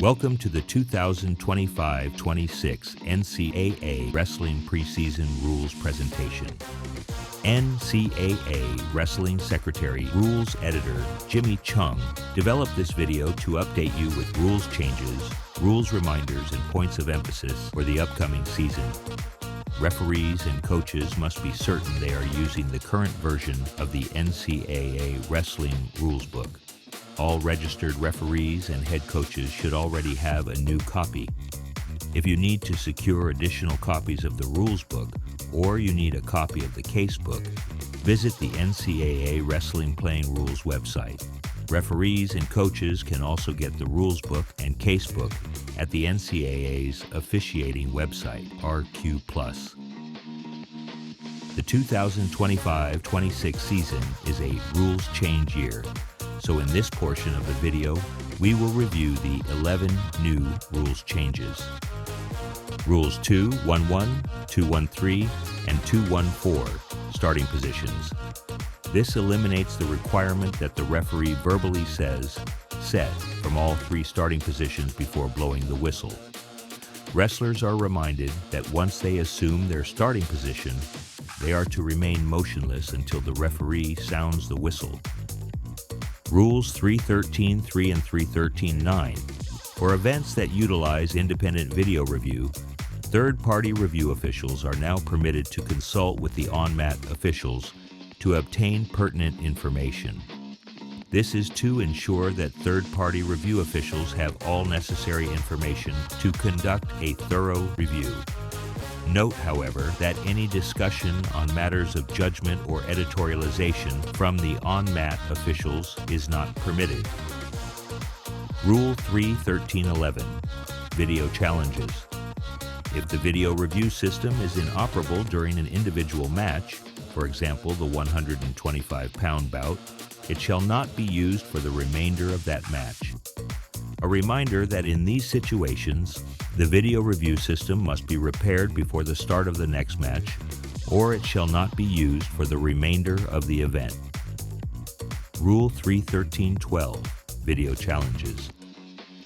Welcome to the 2025-26 NCAA Wrestling Preseason Rules presentation. NCAA Wrestling Secretary Rules Editor Jimmy Chung developed this video to update you with rules changes, rules reminders, and points of emphasis for the upcoming season. Referees and coaches must be certain they are using the current version of the NCAA Wrestling Rules Book. All registered referees and head coaches should already have a new copy. If you need to secure additional copies of the rules book, or you need a copy of the case book, visit the NCAA Wrestling Playing Rules website. Referees and coaches can also get the rules book and case book at the NCAA's officiating website, RQ+. The 2025-26 season is a rules change year. So in this portion of the video, we will review the 11 new rules changes. Rules 2-1-1, 2-1-3, and 2-1-4, starting positions. This eliminates the requirement that the referee verbally says, "set," from all three starting positions before blowing the whistle. Wrestlers are reminded that once they assume their starting position, they are to remain motionless until the referee sounds the whistle. Rules 313.3 and 313.9. For events that utilize independent video review, third-party review officials are now permitted to consult with the on-mat officials to obtain pertinent information. This is to ensure that third-party review officials have all necessary information to conduct a thorough review. Note, however, that any discussion on matters of judgment or editorialization from the on-mat officials is not permitted. Rule 313.11. Video challenges. If the video review system is inoperable during an individual match, for example the 125-pound bout, it shall not be used for the remainder of that match. A reminder that in these situations, the video review system must be repaired before the start of the next match, or it shall not be used for the remainder of the event. Rule 313.12. Video challenges.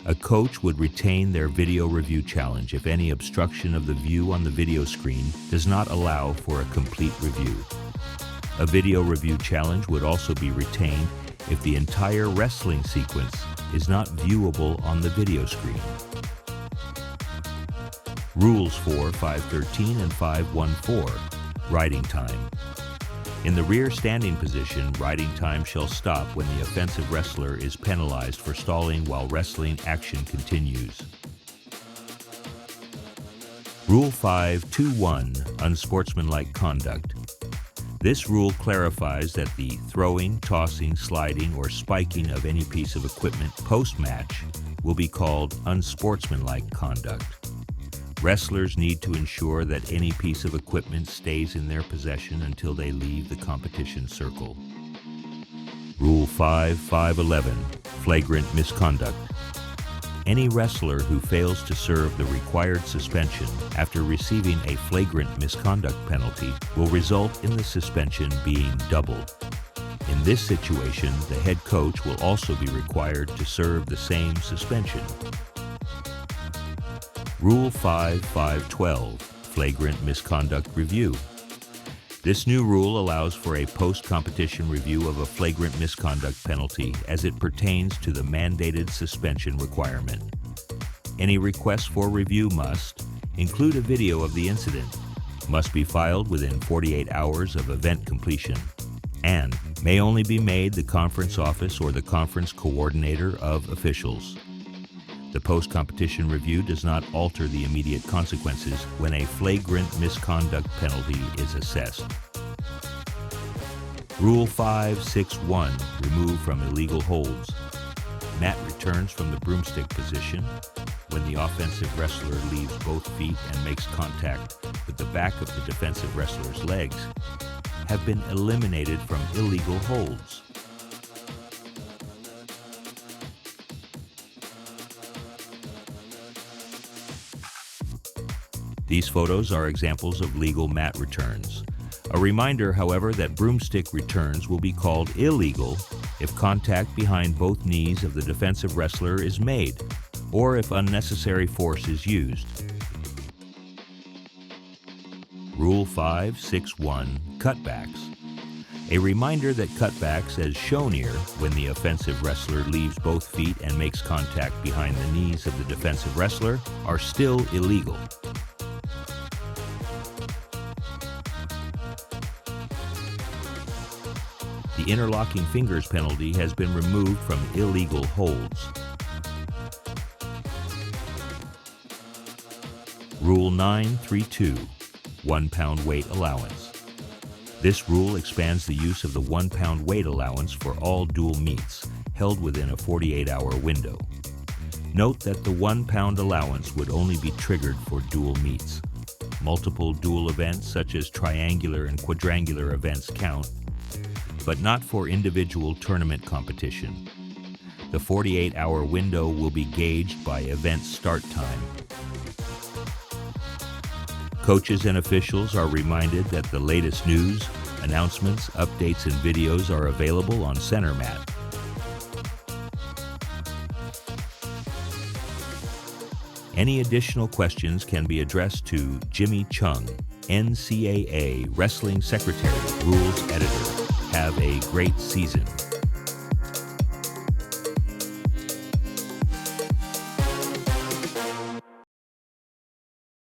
A coach would retain their video review challenge if any obstruction of the view on the video screen does not allow for a complete review. A video review challenge would also be retained if the entire wrestling sequence is not viewable on the video screen. Rules 4, 513, and 514, riding time. In the rear standing position, riding time shall stop when the offensive wrestler is penalized for stalling while wrestling action continues. Rule 5.2.1, unsportsmanlike conduct. This rule clarifies that the throwing, tossing, sliding, or spiking of any piece of equipment post-match will be called unsportsmanlike conduct. Wrestlers need to ensure that any piece of equipment stays in their possession until they leave the competition circle. Rule 5.5.11, flagrant misconduct. Any wrestler who fails to serve the required suspension after receiving a flagrant misconduct penalty will result in the suspension being doubled. In this situation, the head coach will also be required to serve the same suspension. Rule 5.5.12, flagrant misconduct review. This new rule allows for a post-competition review of a flagrant misconduct penalty as it pertains to the mandated suspension requirement. Any request for review must include a video of the incident, must be filed within 48 hours of event completion, and may only be made the conference office or the conference coordinator of officials. The post-competition review does not alter the immediate consequences when a flagrant misconduct penalty is assessed. Rule 5.6.1, remove from illegal holds. Mat returns from the broomstick position when the offensive wrestler leaves both feet and makes contact with the back of the defensive wrestler's legs have been eliminated from illegal holds. These photos are examples of legal mat returns. A reminder, however, that broomstick returns will be called illegal if contact behind both knees of the defensive wrestler is made, or if unnecessary force is used. Rule 5.6.1 Cutbacks. A reminder that cutbacks, as shown here, when the offensive wrestler leaves both feet and makes contact behind the knees of the defensive wrestler, are still illegal. The interlocking fingers penalty has been removed from illegal holds. Rule 9.3.2 1 pound weight allowance. This rule expands the use of the 1 pound weight allowance for all dual meets held within a 48-hour window. Note that the 1 pound allowance would only be triggered for dual meets. Multiple dual events such as triangular and quadrangular events count, but not for individual tournament competition. The 48-hour window will be gauged by event start time. Coaches and officials are reminded that the latest news, announcements, updates, and videos are available on Center Mat. Any additional questions can be addressed to Jimmy Chung, NCAA Wrestling Secretary, Rules Editor. Have a great season.